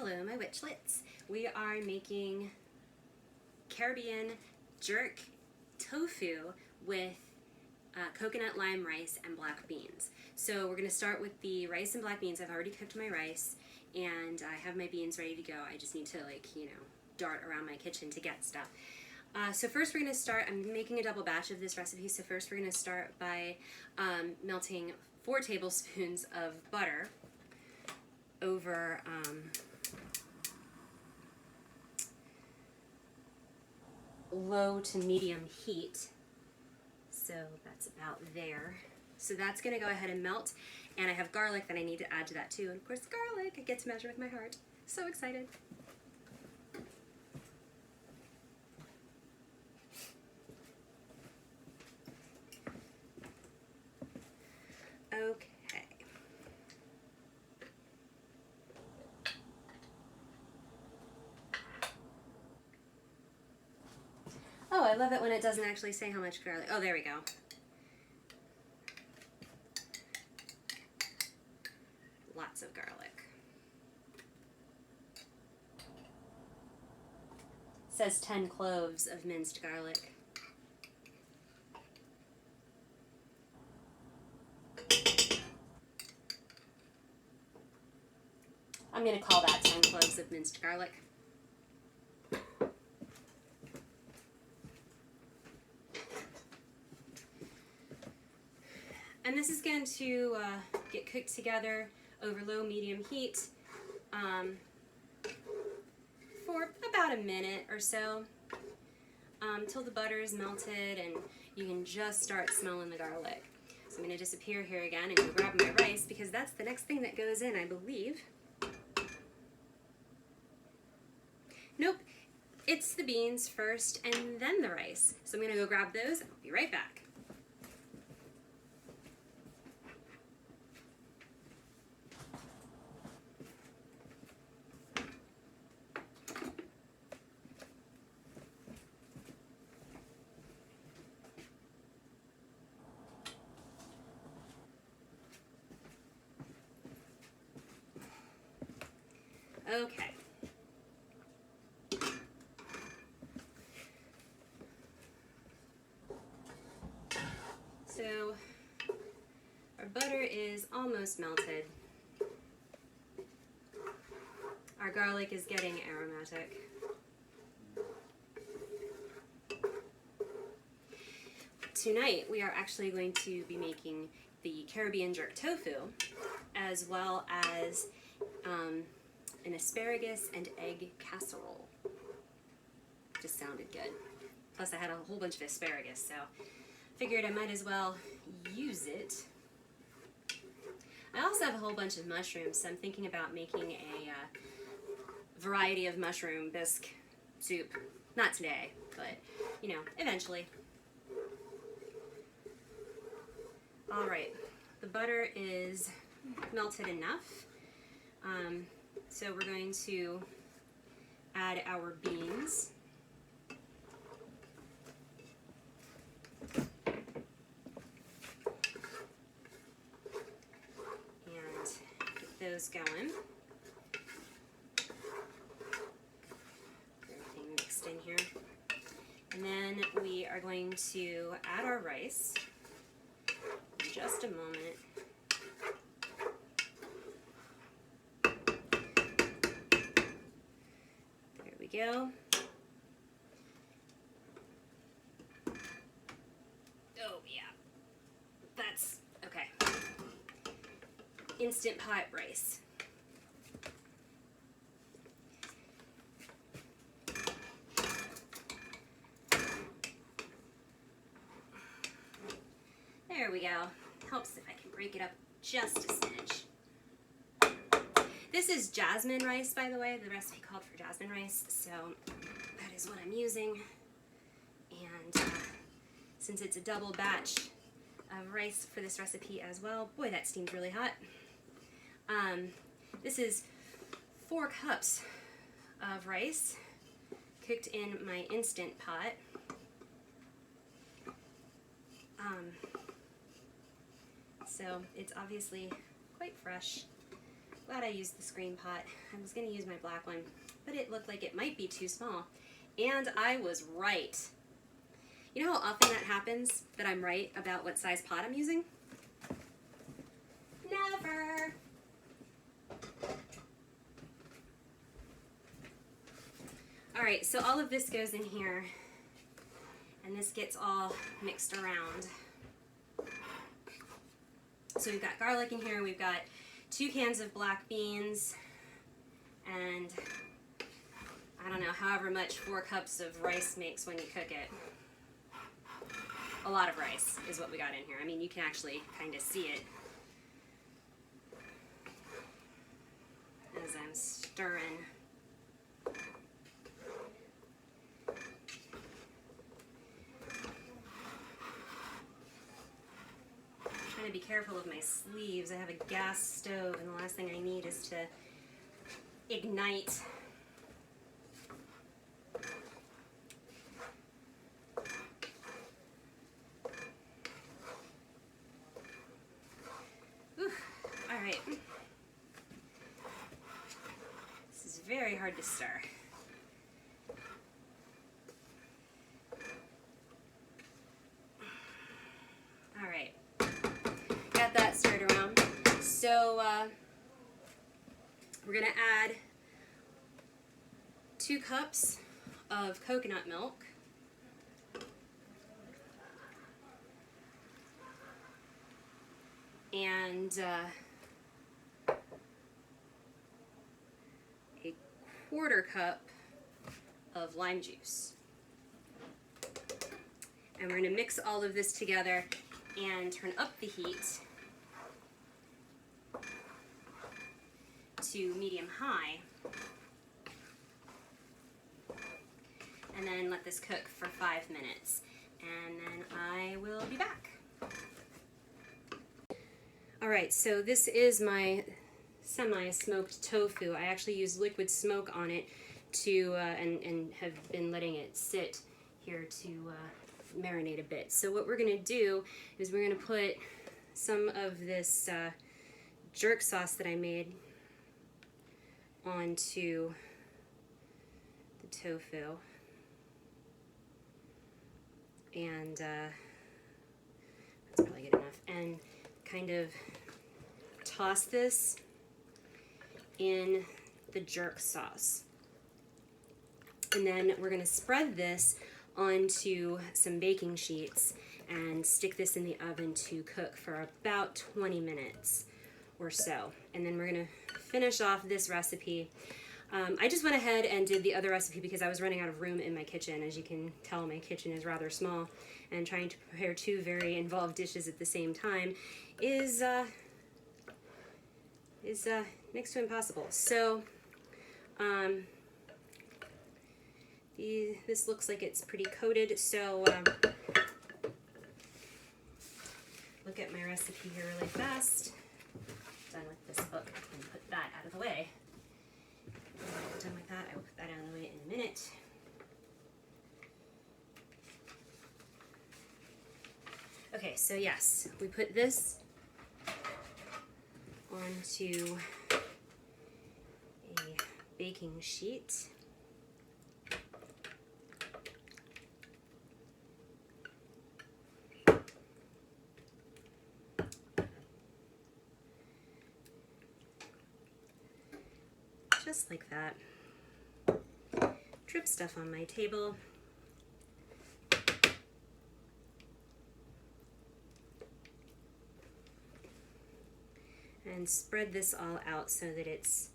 Hello, my witchlets. We are making Caribbean jerk tofu with coconut lime rice and black beans. So we're going to start with the rice and black beans. I've already cooked my rice and I have my beans ready to go. I just need to dart around my kitchen to get stuff. So first we're going to start, I'm making a double batch of this recipe, so first we're going to start by melting 4 tablespoons of butter over low to medium heat. So that's about there. So that's going to go ahead and melt, and I have garlic that I need to add to that too. And of course garlic, I get to measure with my heart. So excited. Okay. Oh, I love it when it doesn't actually say how much garlic. Oh, there we go. Lots of garlic. It says 10 cloves of minced garlic. I'm going to call that 10 cloves of minced garlic. And this is going to get cooked together over low-medium heat for about a minute or so, until the butter is melted and you can just start smelling the garlic. So I'm going to disappear here again and go grab my rice, because that's the next thing that goes in, I believe. Nope, it's the beans first and then the rice. So I'm going to go grab those and I'll be right back. Okay. So our butter is almost melted. Our garlic is getting aromatic. Tonight we are actually going to be making the Caribbean jerk tofu, as well as an asparagus and egg casserole. Just sounded good. Plus I had a whole bunch of asparagus, so figured I might as well use it. I also have a whole bunch of mushrooms, so I'm thinking about making a variety of mushroom bisque soup. Not today, but eventually. Alright, the butter is melted enough. So we're going to add our beans. And get those going. Everything mixed in here. And then we are going to add our rice in just a moment. Go. Oh yeah, that's okay. Instant pot rice. There we go. Helps if I can break it up just a smidge. This is jasmine rice, by the way. The recipe called for jasmine rice, so that is what I'm using. And since it's a double batch of rice for this recipe as well, boy, that steam's really hot. This is 4 cups of rice cooked in my Instant Pot. So it's obviously quite fresh. Glad I used the screen pot. I was going to use my black one, but it looked like it might be too small. And I was right. You know how often that happens, that I'm right about what size pot I'm using? Never. Alright, so all of this goes in here, and this gets all mixed around. So we've got garlic in here, we've got 2 cans of black beans, and I don't know, however much 4 cups of rice makes when you cook it. A lot of rice is what we got in here. I mean, you can actually kind of see it as I'm stirring. Trying to be careful of my sleeves. I have a gas stove, and the last thing I need is to ignite. All right. This is very hard to stir. All right. Got that stirred around. So we're going to add 2 cups of coconut milk. And a 1/4 cup of lime juice. And we're going to mix all of this together and turn up the heat to medium-high. And then let this cook for 5 minutes. And then I will be back. Alright, so this is my semi-smoked tofu. I actually use liquid smoke on it to and have been letting it sit here to marinate a bit. So what we're going to do is we're going to put some of this jerk sauce that I made onto the tofu. And that's probably good enough. And kind of toss this in the jerk sauce. And then we're going to spread this onto some baking sheets and stick this in the oven to cook for about 20 minutes or so. And then we're going to finish off this recipe. I just went ahead and did the other recipe because I was running out of room in my kitchen. As you can tell, my kitchen is rather small, and trying to prepare 2 very involved dishes at the same time is next to impossible. So this looks like it's pretty coated, so look at my recipe here really fast. Done with this book, and put that out of the way. Done with that, I will put that out of the way in a minute. Okay, so yes, we put this onto a baking sheet. Just like that. Drip stuff on my table. And spread this all out so that it's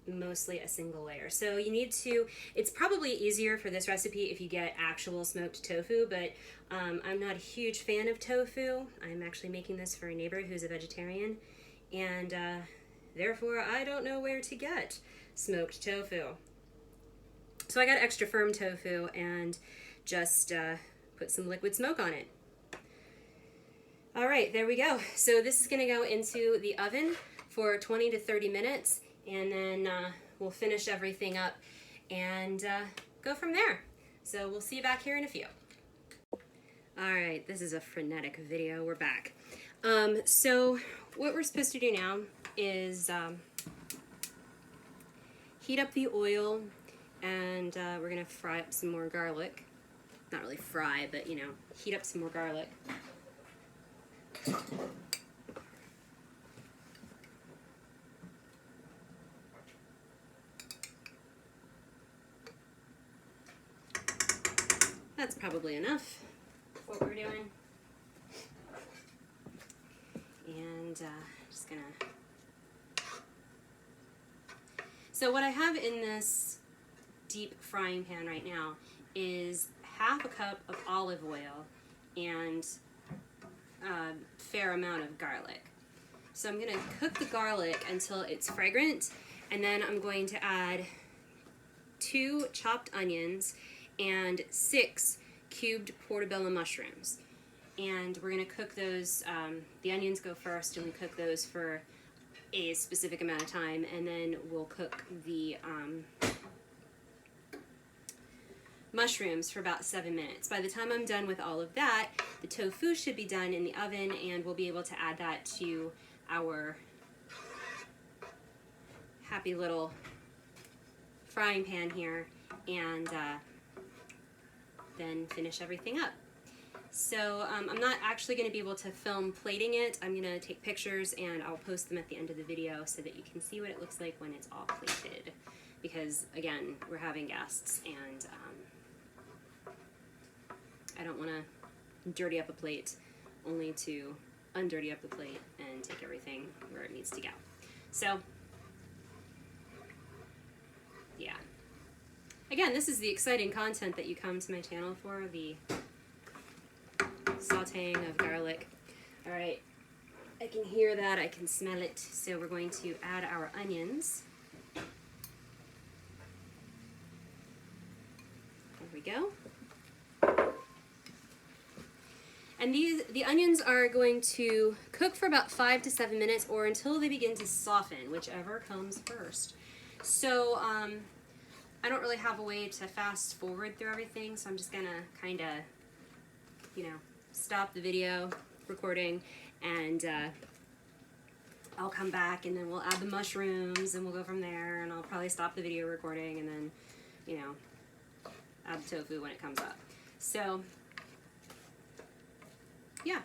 mostly a single layer. So you need to, it's probably easier for this recipe if you get actual smoked tofu, but I'm not a huge fan of tofu. I'm actually making this for a neighbor who's a vegetarian, and therefore I don't know where to get smoked tofu. So I got extra firm tofu and just put some liquid smoke on it. All right, there we go. So this is going to go into the oven for 20 to 30 minutes, and then we'll finish everything up and go from there. So we'll see you back here in a few. All right, this is a frenetic video. We're back. So what we're supposed to do now is heat up the oil, and we're gonna fry up some more garlic. Not really fry, but you know, heat up some more garlic. That's probably enough for what we're doing. And just gonna... So what I have in this deep frying pan right now is half a cup of olive oil and a fair amount of garlic. So I'm gonna cook the garlic until it's fragrant, and then I'm going to add 2 chopped onions and 6 cubed portobello mushrooms. And we're gonna cook those, the onions go first, and we cook those for a specific amount of time, and then we'll cook the mushrooms for about 7 minutes. By the time I'm done with all of that, the tofu should be done in the oven, and we'll be able to add that to our happy little frying pan here, and then finish everything up. So I'm not actually going to be able to film plating it. I'm going to take pictures and I'll post them at the end of the video so that you can see what it looks like when it's all plated. Because again, we're having guests, and I don't want to dirty up a plate only to undirty up the plate and take everything where it needs to go. So yeah. Again, this is the exciting content that you come to my channel for, the sauteing of garlic. All right, I can hear that, I can smell it, so we're going to add our onions. There we go. And the onions are going to cook for about 5 to 7 minutes, or until they begin to soften, whichever comes first. So I don't really have a way to fast forward through everything, so I'm just gonna kind of, you know, stop the video recording, and I'll come back, and then we'll add the mushrooms, and we'll go from there, and I'll probably stop the video recording, and then, you know, add the tofu when it comes up. So yeah.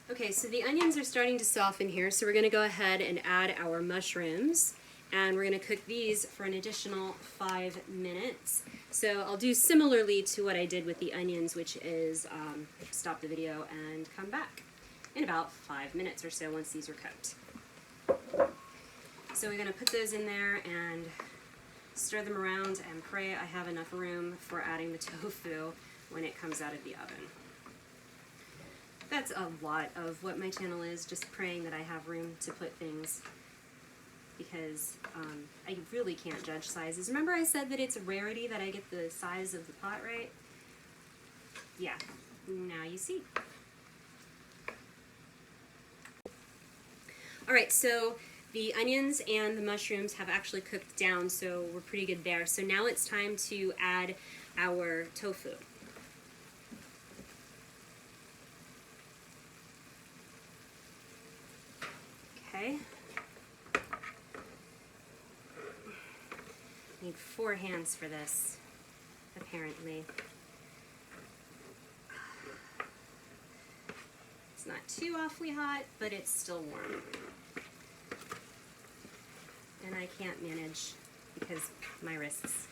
Okay, so the onions are starting to soften here, so we're going to go ahead and add our mushrooms, and we're going to cook these for an additional 5 minutes. So I'll do similarly to what I did with the onions, which is stop the video and come back in about 5 minutes or so once these are cooked. So we're going to put those in there and stir them around and pray I have enough room for adding the tofu when it comes out of the oven. That's a lot of what my channel is, just praying that I have room to put things, because I really can't judge sizes. Remember I said that it's a rarity that I get the size of the pot right? Yeah, now you see. Alright, so the onions and the mushrooms have actually cooked down, so we're pretty good there. So now it's time to add our tofu. Okay. Need 4 hands for this, apparently. It's not too awfully hot, but it's still warm. And I can't manage because my wrists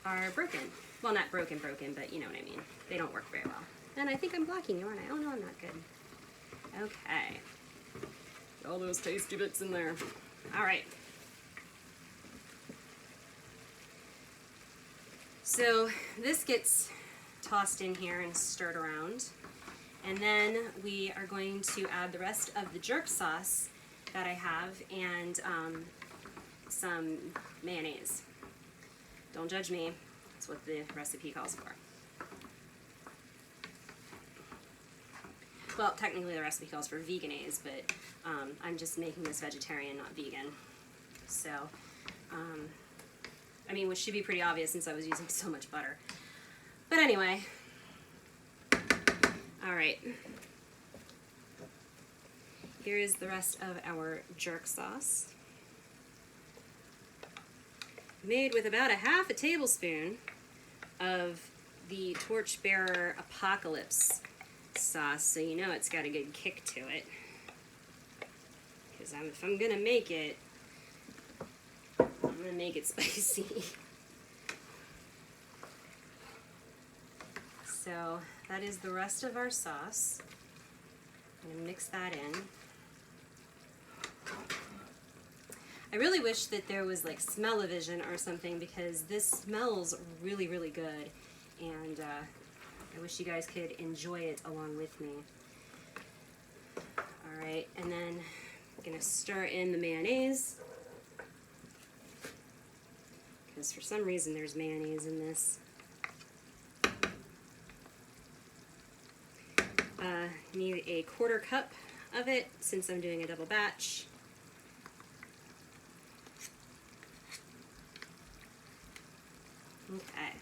are broken. Well, not broken, but you know what I mean. They don't work very well. And I think I'm blocking you, aren't I? Oh no, I'm not good. Okay. All those tasty bits in there. All right. So this gets tossed in here and stirred around. And then we are going to add the rest of the jerk sauce that I have, and some mayonnaise. Don't judge me. That's what the recipe calls for. Well, technically the recipe calls for veganese, but I'm just making this vegetarian, not vegan. So, I mean, which should be pretty obvious since I was using so much butter. But anyway, all right. Here is the rest of our jerk sauce. made with about a half a tablespoon of the Torchbearer Apocalypse sauce, so you know it's got a good kick to it. Because if I'm gonna make it, I'm gonna make it spicy. So that is the rest of our sauce. I'm gonna mix that in. I really wish that there was like smell-o-vision or something, because this smells really, really good, and I wish you guys could enjoy it along with me. Alright, and then I'm going to stir in the mayonnaise, because for some reason there's mayonnaise in this. Need a 1/4 cup of it since I'm doing a double batch. Okay.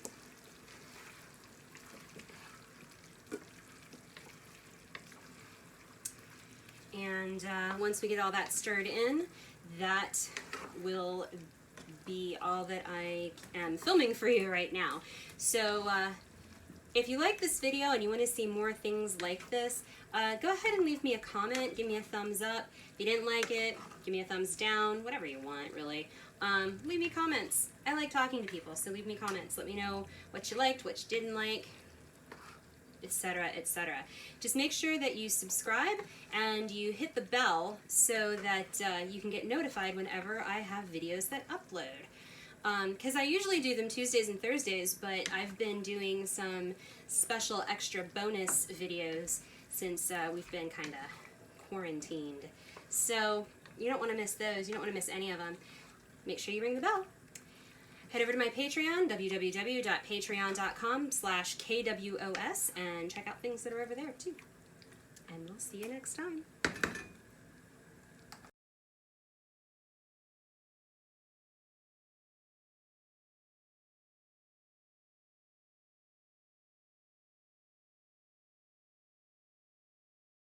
And once we get all that stirred in, that will be all that I am filming for you right now. So if you like this video and you want to see more things like this, go ahead and leave me a comment, give me a thumbs up. If you didn't like it, give me a thumbs down, whatever you want, really. Leave me comments. I like talking to people, so leave me comments. Let me know what you liked, what you didn't like, etc., etc. Just make sure that you subscribe and you hit the bell so that you can get notified whenever I have videos that upload. Because I usually do them Tuesdays and Thursdays, but I've been doing some special extra bonus videos since we've been kind of quarantined. So you don't want to miss those. You don't want to miss any of them. Make sure you ring the bell. Head over to my Patreon, www.patreon.com/KWOS, and check out things that are over there too. And we'll see you next time.